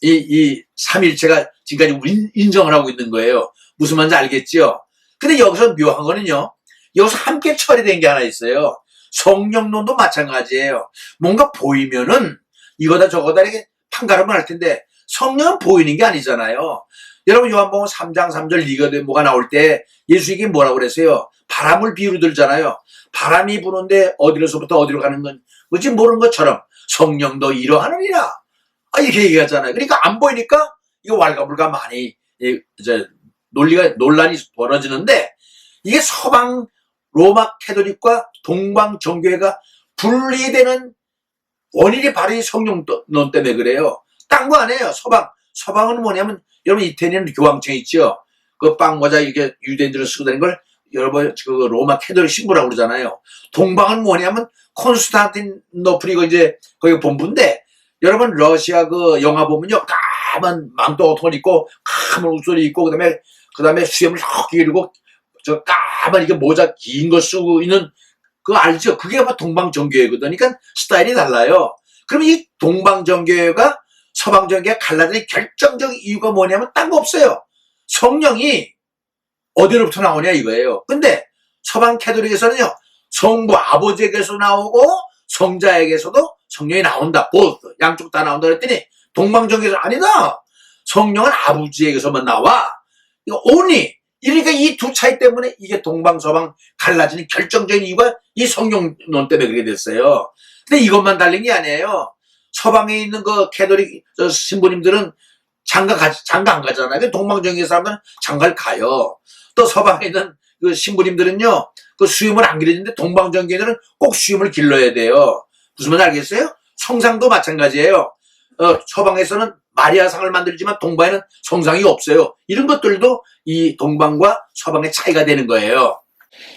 S1: 이 삼위일체가 지금까지 인정을 하고 있는 거예요. 무슨 말인지 알겠죠? 근데 여기서 묘한 거는요. 여기서 함께 처리된 게 하나 있어요. 성령론도 마찬가지예요. 뭔가 보이면은 이거다 저거다 이렇게 판가름을 할 텐데 성령은 보이는 게 아니잖아요. 여러분 요한복음 3장 3절 니고데모가 나올 때 예수님이 뭐라고 그랬어요? 바람을 비유로 들잖아요. 바람이 부는데 어디로서부터 어디로 가는 건 뭐지 모르는 것처럼 성령도 이러하느니라. 이렇게 얘기하잖아요. 그러니까 안 보이니까 이거 왈가불가 많이 이제 논란이 벌어지는데 이게 서방 로마 캐톨릭과 동방 정교회가 분리되는 원인이 바로 이 성령론 때문에 그래요. 딴 거 아니에요. 서방은 뭐냐면 여러분 이태리는 교황청 있죠. 그 빵모자 이렇게 유대인들을 쓰고 다니는 걸 여러분 그 로마 캐톨릭 신부라고 그러잖아요. 동방은 뭐냐면 콘스탄티노플 이거 이제 거기 본부인데 여러분 러시아 그 영화 보면요 까만 망토 옷을 입고 까만 옷소리 입고 그다음에 수염을 턱 기르고 저 까만 이게 모자 긴 거 쓰고 있는 그거 알죠? 그게 뭐 동방정교회거든. 그러니까 스타일이 달라요. 그럼 이 동방정교회가 서방정교회가 갈라지는 결정적인 이유가 뭐냐면 딴 거 없어요. 성령이 어디로부터 나오냐 이거예요. 근데 서방 캐톨릭에서는요 성부 아버지에게서 나오고 성자에게서도 성령이 나온다. 양쪽 다 나온다 그랬더니 동방정교회에서 아니다. 성령은 아버지에게서만 나와. 이거 only. 그러니까 이 두 차이 때문에 이게 동방서방 갈라지는 결정적인 이유가 이 성령론 때문에 그렇게 됐어요. 근데 이것만 달린 게 아니에요. 서방에 있는 그 캐톨릭 신부님들은 장가 안 가잖아요. 동방정교회 사람들은 장가를 가요. 또 서방에 있는 그 신부님들은요, 그 수염을 안 기르는데 동방정교회들은 꼭 수염을 길러야 돼요. 무슨 말인지 알겠어요? 성상도 마찬가지예요. 서방에서는 마리아상을 만들지만 동방에는 성상이 없어요. 이런 것들도 이 동방과 서방의 차이가 되는 거예요.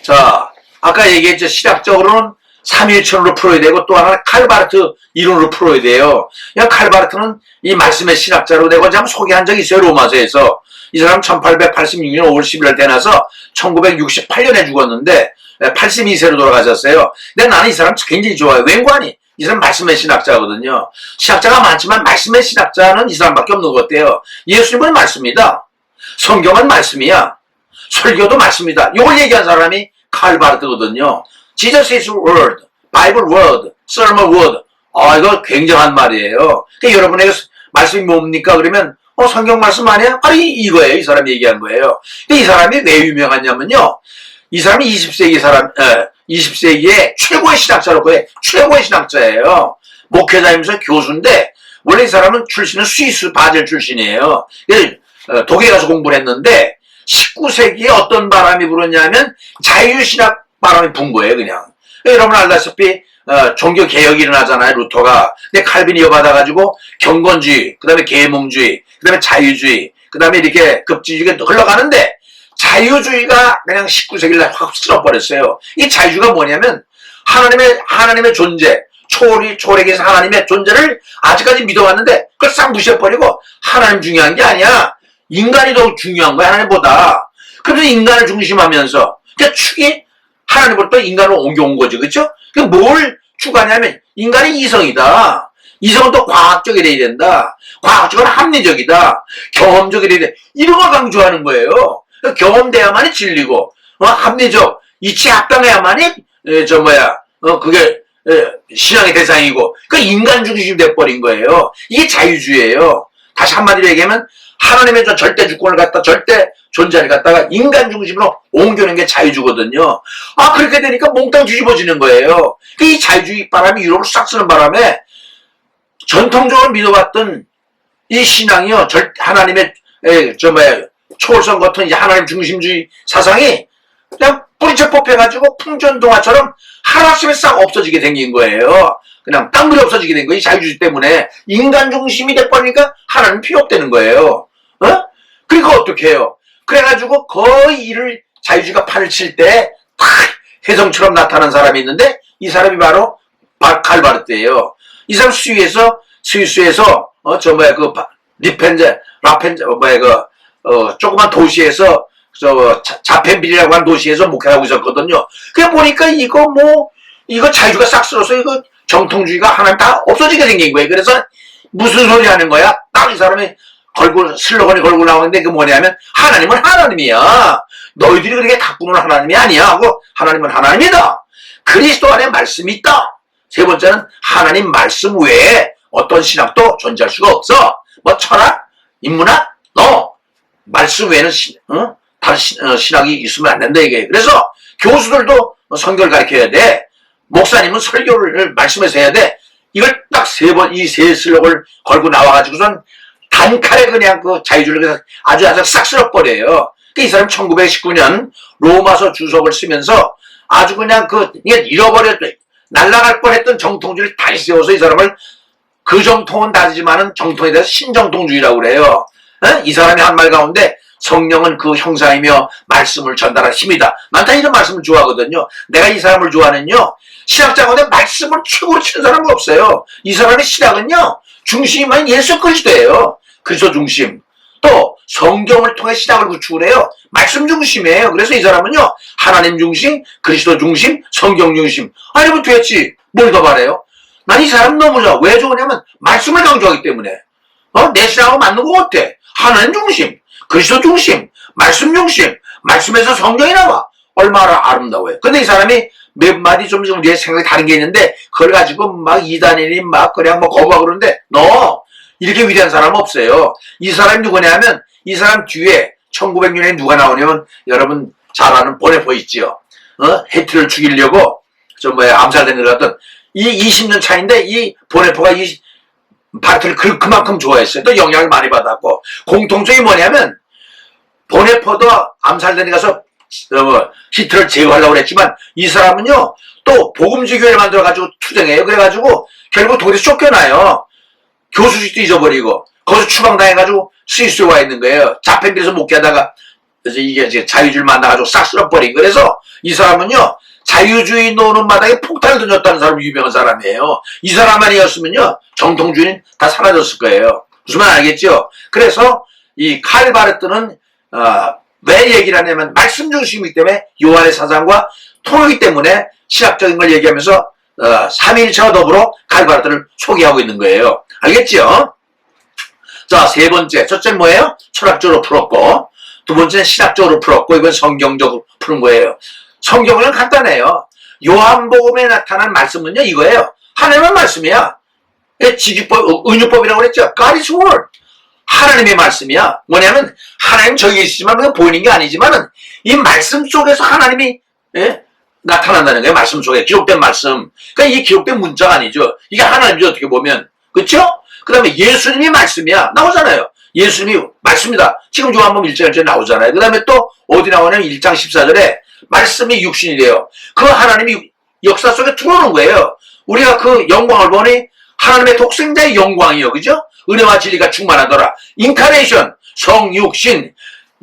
S1: 자, 아까 얘기했죠. 신학적으로는 삼위일체론으로 풀어야 되고 또 하나 칼바르트 이론으로 풀어야 돼요. 칼바르트는 이 말씀의 신학자로 되고 제가 소개한 적이 있어요. 로마서에서. 이 사람 1886년 5월 10일날 태어나서 1968년에 죽었는데 82세로 돌아가셨어요. 근데 나는 이 사람 굉장히 좋아요. 웬관이 이 사람 말씀의 신학자거든요. 신학자가 많지만 말씀의 신학자는 이 사람밖에 없는 것 같아요. 예수님은 말씀이다. 성경은 말씀이야. 설교도 말씀이다. 이걸 얘기한 사람이 칼바르트거든요. Jesus is word, Bible word, sermon word. 이거 굉장한 말이에요. 그러니까 여러분에게 말씀이 뭡니까? 그러면 성경 말씀 아니야? 바로 이거예요. 이 사람이 얘기한 거예요. 근데 이 사람이 왜 유명하냐면요. 이 사람이 20세기의 최고의 신학자라고 해. 최고의 신학자예요. 목회자이면서 교수인데 원래 이 사람은 출신은 스위스 바젤 출신이에요. 독일에 가서 공부를 했는데 19세기에 어떤 바람이 불었냐면 자유신학 바람이 분 거예요. 그냥. 여러분 알다시피 종교 개혁이 일어나잖아요. 루터가. 근데 칼빈이 이어받아가지고 경건주의, 그 다음에 계몽주의, 그 다음에 자유주의, 그 다음에 이렇게 급진주의가 흘러가는데 자유주의가 그냥 19세기를 확 쓸어버렸어요. 이 자유주의가 뭐냐면 하나님의 존재, 초월에게서 하나님의 존재를 아직까지 믿어왔는데 그걸 싹 무시해버리고 하나님 중요한 게 아니야. 인간이 더 중요한 거야. 하나님보다. 그래서 인간을 중심하면서 그러니까 축이 하나님부터 인간을 옮겨온 거죠. 그렇죠? 뭘 추구하냐면 인간이 이성이다. 이성은 또 과학적이 돼야 된다. 과학적은 합리적이다. 경험적이 돼야 돼. 이런 걸 강조하는 거예요. 경험돼야만이 진리고 합리적, 이치 합당해야만이 그게 신앙의 대상이고 그 인간 중심이 돼버린 거예요. 이게 자유주의예요. 다시 한마디로 얘기하면 하나님의 절대 주권을 갖다 절대 존재를 갖다가 인간 중심으로 옮겨놓은 게 자유주거든요. 그렇게 되니까 몽땅 뒤집어지는 거예요. 이 자유주의 바람이 유럽을 싹 쓰는 바람에 전통적으로 믿어왔던 이 신앙이요, 하나님의 초월성 같은 이제 하나님 중심주의 사상이 그냥 뿌리채 뽑혀가지고 풍전동화처럼 하루아침에 싹 없어지게 생긴 거예요. 그냥 땅물이 없어지게 된 거예요. 이 자유주의 때문에 인간 중심이 돼버리니까 하나님 필요 없다는 거예요. 그러니까 어떻게 해요? 그래가지고 거의 이를 자유주의가 판을 칠 때 탁 혜성처럼 나타난 사람이 있는데 이 사람이 바로 칼바르트예요. 이 사람 스위스에서 조그만 도시에서 자펜빌이라고 하는 도시에서 목회하고 있었거든요. 그래 보니까 이거 자유주의가 싹 쓸어서 이거 정통주의가 하나님 다 없어지게 생긴 거예요. 그래서 무슨 소리 하는 거야? 딱 이 사람이 슬로건이 걸고 나오는데 그 뭐냐면 하나님은 하나님이야. 너희들이 그렇게 가꾸는 하나님이 아니야 하고 하나님은 하나님이다. 그리스도 안에 말씀이 있다. 세 번째는 하나님 말씀 외에 어떤 신학도 존재할 수가 없어. 뭐 철학, 인문학, 말씀 외에는 다른 신학이 있으면 안 된다 이게. 그래서 교수들도 성경을 가르쳐야 돼. 목사님은 설교를 말씀에서 해야 돼. 이걸 딱 이 세 슬로건을 걸고 나와가지고선 단칼에 그냥 그 자유주의를 아주 싹 쓸어버려요. 이 사람 1919년 로마서 주석을 쓰면서 아주 그냥 날아갈 뻔했던 정통주의를 다시 세워서 이 사람을 그 정통은 다르지만은 정통에 대해서 신정통주의라고 그래요. 이 사람이 한 말 가운데 성령은 그 형상이며 말씀을 전달할 힘이다. 난 다 이런 말씀을 좋아하거든요. 내가 이 사람을 좋아하는요. 신학자 가운데 말씀을 최고로 치는 사람은 없어요. 이 사람의 신학은요. 중심이 예수 그리스도예요. 그리스도 중심. 또 성경을 통해 신학을 구축을 해요. 말씀 중심이에요. 그래서 이 사람은요. 하나님 중심, 그리스도 중심, 성경 중심. 이러면 됐지. 뭘 더 바래요? 난 이 사람 너무 좋아. 왜 좋으냐면 말씀을 강조하기 때문에. 내 신앙하고 맞는 거 같아. 하나님 중심, 그리스도 중심, 말씀 중심, 말씀에서 성경이 나와. 얼마나 아름다워요. 근데 이 사람이 몇 마디 좀 우리의 생각이 다른 게 있는데 그걸 가지고 막 이단인이 막 그냥 거부하고 그러는데 이렇게 위대한 사람은 없어요. 이 사람이 누구냐면 이 사람 뒤에 1900년에 누가 나오냐면 여러분 잘 아는 보네포 있지요. 히틀러를 죽이려고 암살된 것 같던 이 20년 차인데 이 보네포가 이 바르트를 그만큼 좋아했어요. 또 영향을 많이 받았고 공통점이 뭐냐면 보네포도 암살된 데 가서 히틀러를 제거하려고 그랬지만 이 사람은요 또 복음주교회를 만들어가지고 투쟁해요. 그래가지고 결국 독일에서 쫓겨나요. 교수직도 잊어버리고 거기서 추방당해가지고 스위스에 와 있는 거예요. 자펜빌에서 목회하다가 이게 자유주의를 만나가지고 싹 쓸어버린. 그래서 이 사람은요 자유주의 노는 마당에 폭탄을 던졌다는 사람 유명한 사람이에요. 이 사람 아니었으면요 정통주의는 다 사라졌을 거예요. 무슨 말 알겠죠? 그래서 이 칼바르트는 왜 얘기를 하냐면 말씀 중심이기 때문에 요한의 사상과 통하기 때문에 신학적인 걸 얘기하면서 삼위일체와 더불어 칼바르트를 소개하고 있는 거예요. 알겠죠? 자, 세 번째. 첫째는 뭐예요? 철학적으로 풀었고, 두 번째는 신학적으로 풀었고, 이건 성경적으로 푸는 거예요. 성경은 간단해요. 요한복음에 나타난 말씀은요, 이거예요. 하나님의 말씀이야. 지기법, 은유법이라고 그랬죠. God is word. 하나님의 말씀이야. 뭐냐면, 하나님 저기 있지만, 그게 보이는 게 아니지만은, 이 말씀 속에서 하나님이, 나타난다는 거예요. 말씀 속에. 기록된 말씀. 그러니까 이게 기록된 문자가 아니죠. 이게 하나님이죠. 어떻게 보면. 그렇죠? 그 다음에 예수님이 말씀이야. 나오잖아요. 예수님이 말씀이다. 지금 요한복음 1장 1절에 나오잖아요. 그 다음에 또 어디 나오냐면 1장 14절에 말씀이 육신이 돼요. 그 하나님이 역사 속에 들어오는 거예요. 우리가 그 영광을 보니 하나님의 독생자의 영광이요. 그죠? 은혜와 진리가 충만하더라. 인카네이션, 성육신.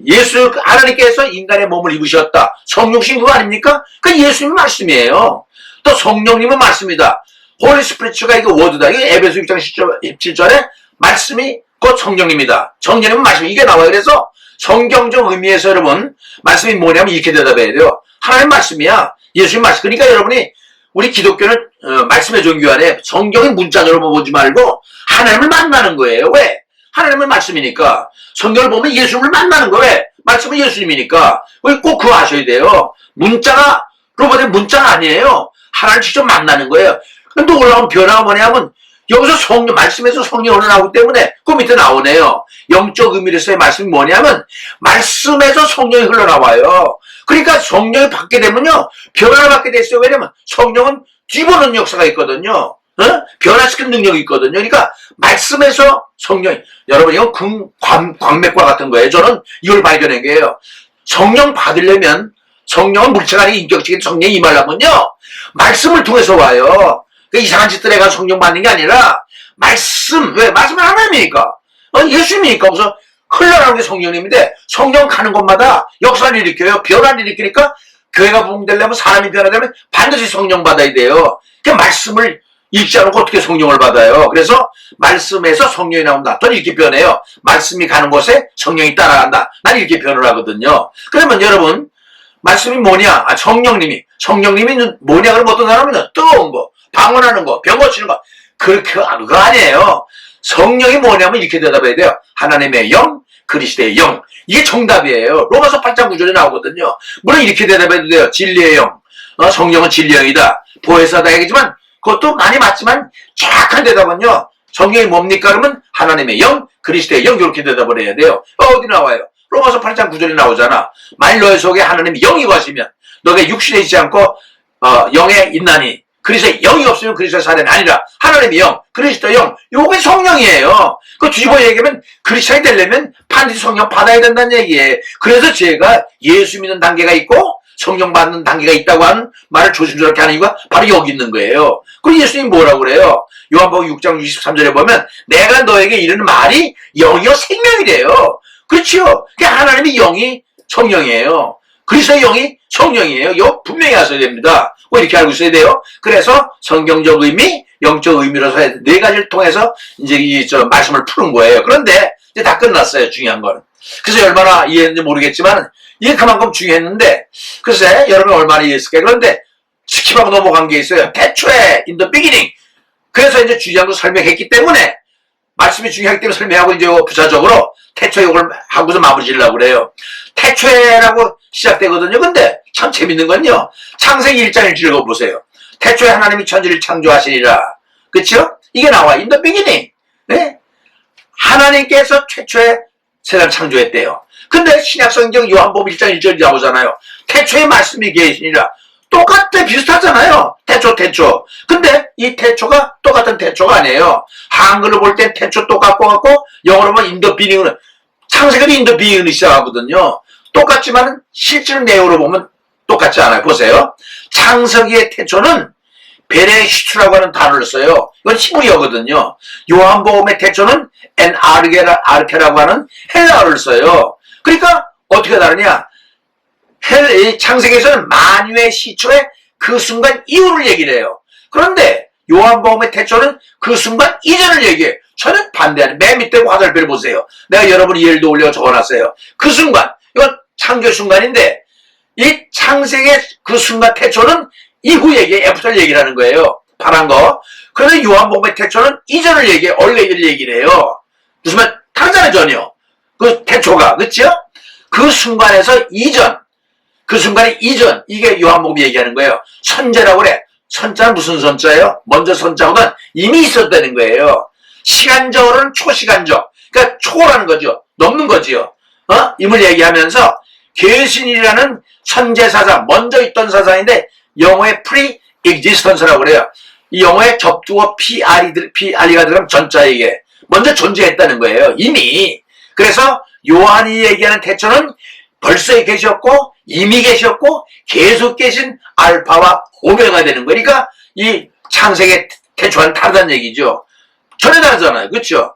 S1: 예수, 하나님께서 인간의 몸을 입으셨다. 성육신 그거 아닙니까? 그 예수님 말씀이에요. 또 성령님은 말씀이다. 홀리 스피리츠가 이거 워드다. 이게 에베소 6장 17절에 말씀이 곧 성령님이다. 성령님은 말씀. 이게 나와요. 그래서 성경적 의미에서 여러분, 말씀이 뭐냐면 이렇게 대답해야 돼요. 하나님 말씀이야. 예수님 말씀. 그러니까 여러분이 우리 기독교는 말씀의 종교 안에 성경의 문자적으로 보지 말고 하나님을 만나는 거예요. 왜? 하나님은 말씀이니까. 성경을 보면 예수님을 만나는 거예요. 왜? 말씀은 예수님이니까 꼭 그거 아셔야 돼요. 문자가 로봇의 문자가 아니에요. 하나님 직접 만나는 거예요. 근데 올라온 변화가 뭐냐면 여기서 성령, 말씀에서 성령이 흘러나오기 때문에 그 밑에 나오네요. 영적 의미로서의 말씀이 뭐냐면 말씀에서 성령이 흘러나와요. 그러니까 성령이 받게 되면요 변화를 받게 됐어요. 왜냐면 성령은 뒤보는 역사가 있거든요. 변화시키는 능력이 있거든요. 그러니까 말씀에서 성령이, 여러분 이건 광맥과 같은 거예요. 저는 이걸 발견한 게요. 성령 받으려면, 성령은 물체가 아닌 인격적인 성령이 임하려면요 말씀을 통해서 와요. 이상한 짓들 해가 성령 받는 게 아니라 말씀, 왜? 말씀은 하나님이니까 예수님이니까 그래서 흘러나오는 게 성령님인데 성령 가는 곳마다 역사를 일으켜요. 변화를 일으키니까 교회가 부흥되려면, 사람이 변화되면 반드시 성령 받아야 돼요. 그 말씀을 읽지 않고 어떻게 성령을 받아요? 그래서 말씀에서 성령이 나온다. 저는 이렇게 변해요. 말씀이 가는 곳에 성령이 따라간다. 난 이렇게 변을 하거든요. 그러면 여러분 말씀이 뭐냐? 성령님이 뭐냐? 그럼 어떤 사람은 뜨거운 거, 방언하는 거, 병 고치는 거, 그거 아니에요. 성령이 뭐냐면 이렇게 대답해야 돼요. 하나님의 영, 그리스도의 영. 이게 정답이에요. 로마서 8장 9절에 나오거든요. 물론 이렇게 대답해도 돼요. 진리의 영. 성령은 진리의 영이다. 보혜사다 얘기지만 그것도 많이 맞지만 정확한 대답은요. 성령이 뭡니까? 그러면 하나님의 영, 그리스도의 영 이렇게 대답을 해야 돼요. 어디 나와요? 로마서 8장 9절에 나오잖아. 만일 너의 속에 하나님의 영이 거시면 너가 육신에 있지 않고 영에 있나니 그리스도의 영이 없으면 그리스도의 사람이 아니라 하나님의 영, 그리스도의 영, 요게 성령이에요. 그 뒤집어 얘기하면 그리스도인이 되려면 반드시 성령 받아야 된다는 얘기예요. 그래서 제가 예수 믿는 단계가 있고 성령 받는 단계가 있다고 하는 말을 조심스럽게 하는 이유가 바로 여기 있는 거예요. 그리고 예수님이 뭐라고 그래요? 요한복음 6장 23절에 보면 내가 너에게 이르는 말이 영이요 생명이래요. 그렇죠? 하나님의 영이 성령이에요. 그리스도의 영이 성령이에요. 이거 분명히 아셔야 됩니다. 이렇게 알고 있어야 돼요. 그래서 성경적 의미, 영적 의미로서 네 가지를 통해서 이제 말씀을 푸는 거예요. 그런데 이제 다 끝났어요. 중요한 거는. 그래서 얼마나 이해했는지 모르겠지만 이게 그만큼 중요했는데 글쎄 여러분 얼마나 이해했을까요? 그런데 스킵하고 넘어간 게 있어요. 태초에 in the beginning. 그래서 이제 주장도 설명했기 때문에 말씀이 중요하기 때문에 설명하고 이제 부차적으로 태초에 이걸 하고서 마무리 지으려고 그래요. 태초에라고 시작되거든요. 근데 참 재밌는 건요. 창세기 1장 1절 읽어보세요. 태초에 하나님이 천지를 창조하시니라. 그쵸? 이게 나와. in the beginning. 네? 하나님께서 최초에 세상을 창조했대요. 근데 신약성경 요한복음 1장 1절이 나오잖아요. 태초에 말씀이 계시니라. 똑같아. 비슷하잖아요. 태초. 근데 이 태초가 똑같은 태초가 아니에요. 한글로 볼 땐 태초 똑같고 같고 영어로 보면 in the beginning은 창세기도 in the beginning을 시작하거든요. 똑같지만 실질 내용으로 보면 똑같지 않아요. 보세요. 창세기의 태초는 베레시트라고 하는 단어를 써요. 이건 히브리어거든요. 요한복음의 태초는 아르케라고 하는 헬라어를 써요. 그러니까 어떻게 다르냐? 창세기에서는 만유의 시초에 그 순간 이후를 얘기를 해요. 그런데 요한복음의 태초는 그 순간 이전을 얘기해요. 저는 반대하는. 맨 밑에 화살표를 보세요. 내가 여러분 이해를 올려 적어놨어요. 그 순간, 이건 창조 순간인데 이 창세기의 그 순간 태초는 이후 얘기해. 애프터를 얘기를 하는 거예요. 파란 거. 그런데 요한복음의 태초는 이전을 얘기해. 얼레이를 얘기를 해요. 무슨 말? 다르잖아요, 전혀. 그 태초가. 그렇죠? 그 순간에서 이전. 그 순간의 이전. 이게 요한복음이 얘기하는 거예요. 선자라고 그래. 선자는 무슨 선자예요? 먼저 선자보다는 이미 있었다는 거예요. 시간적으로는 초시간적. 그러니까 초라는 거죠. 넘는 거지요. 임을 얘기하면서 계신이라는 선제사상, 먼저 있던 사상인데 영어의 pre-existence라고 그래요. 이 영어의 접두어 PRE가 들어가면 전자 이게 먼저 존재했다는 거예요. 이미. 그래서 요한이 얘기하는 태초는 벌써 계셨고 이미 계셨고 계속 계신 알파와 오메가가 되는 거니까 이 창세기의 태초와는 다르다는 얘기죠. 전혀 다르잖아요. 그렇죠?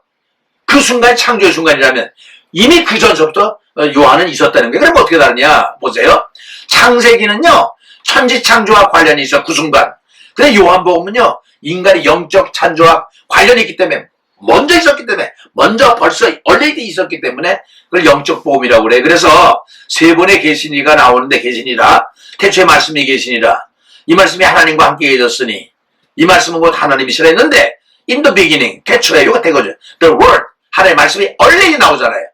S1: 그 순간이 창조의 순간이라면 이미 그 전서부터 요한은 있었다는 거예요. 그럼 어떻게 다르냐? 보세요. 창세기는요. 천지 창조와 관련이 있어 그 순간. 근데 요한복음은요. 인간의 영적 창조와 관련이 있기 때문에 먼저 있었기 때문에 먼저 벌써 얼레이디 있었기 때문에 그걸 영적 복음이라고 그래. 그래서 세 번의 계시니가 나오는데 계시니라. 태초에 말씀이 계시니라. 이 말씀이 하나님과 함께 계셨으니 이 말씀은 곧 하나님이시라 했는데 in the beginning 태초에 이거 되거죠. The word 하나님의 말씀이 얼레이디 나오잖아요.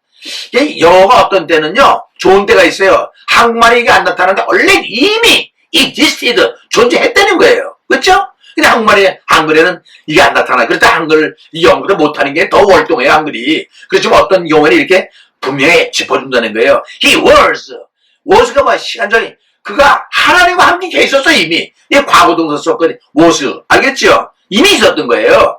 S1: 영어가 어떤 때는요. 좋은 때가 있어요. 한국말이 이게 안 나타나는데 원래 이미 existed 존재했다는 거예요. 그렇죠? 근데 한글에는 이게 안 나타나. 그렇다 한글 영어를 못하는 게 더 월동해요. 한글이. 그렇지만 어떤 경우에는 이렇게 분명히 짚어준다는 거예요. He was가 뭐 시간적인 그가 하나님과 함께 계셨어 이미. 이게 과거동사 썼거든. was 알겠죠? 이미 있었던 거예요.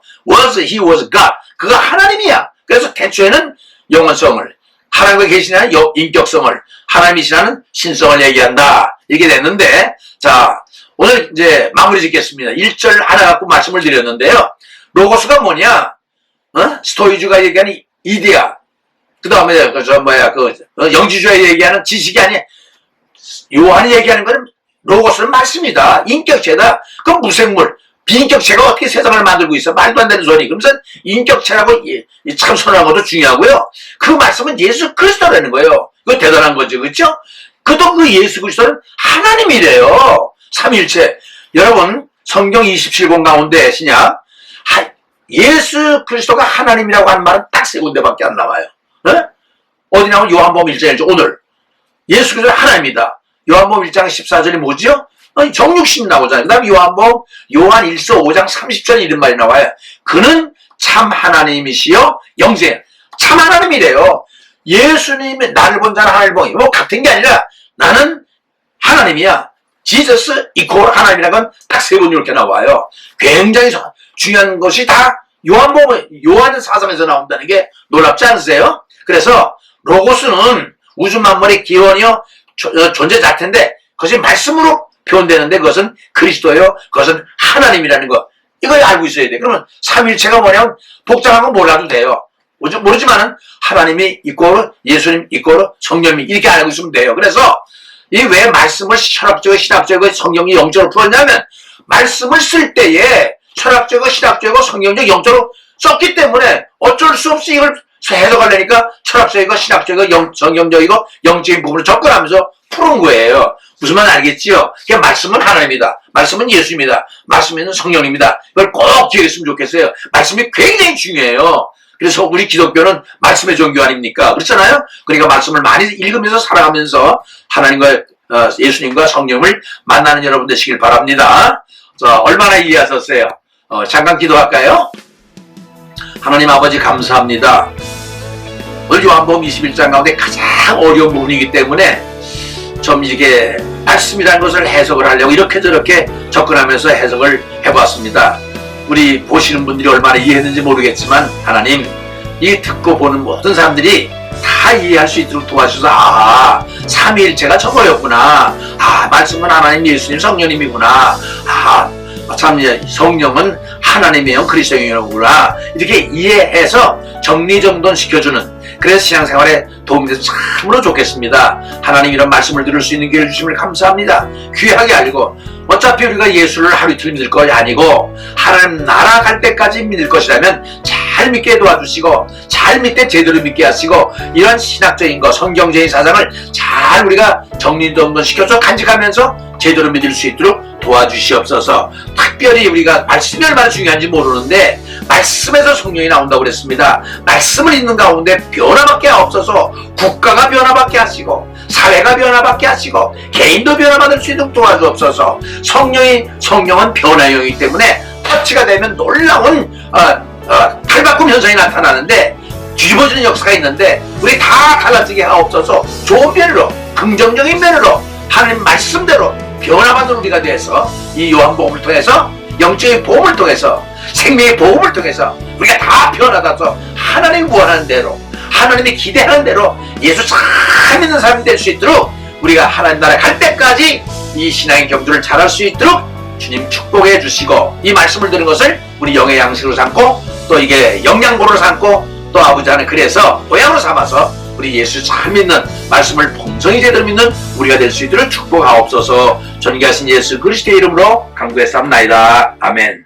S1: he was God. 그가 하나님이야. 그래서 태초에는 영원성을 하나님과 계시는 인격성을 하나님이시라는 신성을 얘기한다. 이렇게 됐는데 자 오늘 이제 마무리 짓겠습니다. 1절 하나 갖고 말씀을 드렸는데요. 로고스가 뭐냐? 스토이주가 얘기하는 이데아. 그 다음에 영지주가 얘기하는 지식이 아니야. 요한이 얘기하는 거는 로고스는 말씀이다. 인격체다. 그럼 무생물. 비인격체가 어떻게 세상을 만들고 있어? 말도 안 되는 소리. 그러면서 인격체라고 참 선언한 것도 중요하고요. 그 말씀은 예수 그리스도라는 거예요. 그거 대단한 거죠. 그렇죠? 그 예수 그리스도는 하나님이래요. 삼위일체. 여러분 성경 27권 가운데 신약 예수 그리스도가 하나님이라고 하는 말은 딱 세 군데밖에 안 나와요. 어디 나오면 요한복음 1장 1절 오늘 예수 그리스도가 하나님이다. 요한복음 1장 14절이 뭐죠? 정육신 나오잖아요. 그 다음에 요한 1서 5장 30절에 이런 말이 나와요. 그는 참 하나님이시여 영생. 참 하나님이래요. 예수님이 나를 본 자는 하나님을 보니 뭐 같은 게 아니라 나는 하나님이야. 지저스 이퀄 하나님이라는 건 딱 세 번 이렇게 나와요. 굉장히 중요한 것이 다 요한의 사상에서 나온다는 게 놀랍지 않으세요? 그래서 로고스는 우주 만물의 기원이요 존재 자체인데 그것이 말씀으로 표현되는데 그것은 그리스도예요. 그것은 하나님이라는 거. 이걸 알고 있어야 돼. 그러면 삼일체가 뭐냐면 복잡한 건 몰라도 돼요. 모르지만은 하나님이 있고 예수님 있고 성령이 이렇게 알고 있으면 돼요. 그래서 이 왜 말씀을 철학적이고 신학적이고 성경이 영적으로 풀었냐면 말씀을 쓸 때에 철학적이고 신학적이고 성경적 영적으로 썼기 때문에 어쩔 수 없이 이걸 해석하려니까 철학적이고 신학적이고 성경적이고 영적인 부분을 접근하면서 푸는 거예요. 무슨 말 알겠지요? 그냥 말씀은 하나님이다. 말씀은 예수입니다. 말씀은 성령입니다. 이걸 꼭 기억했으면 좋겠어요. 말씀이 굉장히 중요해요. 그래서 우리 기독교는 말씀의 종교 아닙니까? 그렇잖아요? 그러니까 말씀을 많이 읽으면서 살아가면서 하나님과 예수님과 성령을 만나는 여러분 되시길 바랍니다. 자, 얼마나 이해하셨어요? 잠깐 기도할까요? 하나님 아버지 감사합니다. 오늘 요한복음 21장 가운데 가장 어려운 부분이기 때문에 좀 이게 말씀이라는 것을 해석을 하려고 이렇게 저렇게 접근하면서 해석을 해봤습니다. 우리 보시는 분들이 얼마나 이해했는지 모르겠지만 하나님 이 듣고 보는 모든 사람들이 다 이해할 수 있도록 도와주셔서 삼위일체가 저거였구나. 말씀은 하나님 예수님 성령님이구나. 참 성령은 하나님이요 그리스도이구나. 이렇게 이해해서 정리정돈 시켜주는 그래서 신앙생활에 도움이 돼서 참으로 좋겠습니다. 하나님 이런 말씀을 들을 수 있는 기회를 주심을 감사합니다. 귀하게 알고 어차피 우리가 예수를 하루 이틀 믿을 것이 아니고 하나님 나라 갈 때까지 믿을 것이라면 잘 믿게 도와주시고 잘 믿게 제대로 믿게 하시고 이런 신학적인 거 성경적인 사상을 잘 우리가 정리정돈 시켜서 간직하면서 제대로 믿을 수 있도록 도와주시옵소서. 특별히 우리가 말씀이 얼마나 중요한지 모르는데 말씀에서 성령이 나온다고 그랬습니다. 말씀을 읽는 가운데 변화밖에 없어서 국가가 변화받게 하시고 사회가 변화받게 하시고 개인도 변화받을 수 있도록 도와주옵소서. 성령은 변화형이기 때문에 터치가 되면 놀라운 탈바꿈 현상이 나타나는데 뒤집어지는 역사가 있는데 우리 다 달라지게 하옵소서. 좋은 면으로 긍정적인 면으로 하나님 말씀대로 변화받는 우리가 돼서 이 요한복음을 통해서 영적인 복음을 통해서 생명의 복음을 통해서 우리가 다 변화돼서 하나님이 원하는 대로 하나님이 기대하는 대로 예수 잘 믿는 사람이 될 수 있도록 우리가 하나님 나라에 갈 때까지 이 신앙의 경주를 잘할 수 있도록 주님 축복해 주시고 이 말씀을 들은 것을 우리 영의 양식으로 삼고 또 이게 영양고로 삼고 또 아버지 하나님 그래서 보양으로 삼아서 우리 예수 잘 믿는 말씀을 본성이 제대로 믿는 우리가 될 수 있도록 축복하옵소서. 존귀하신 예수 그리스도의 이름으로 간구했사옵나이다. 아멘.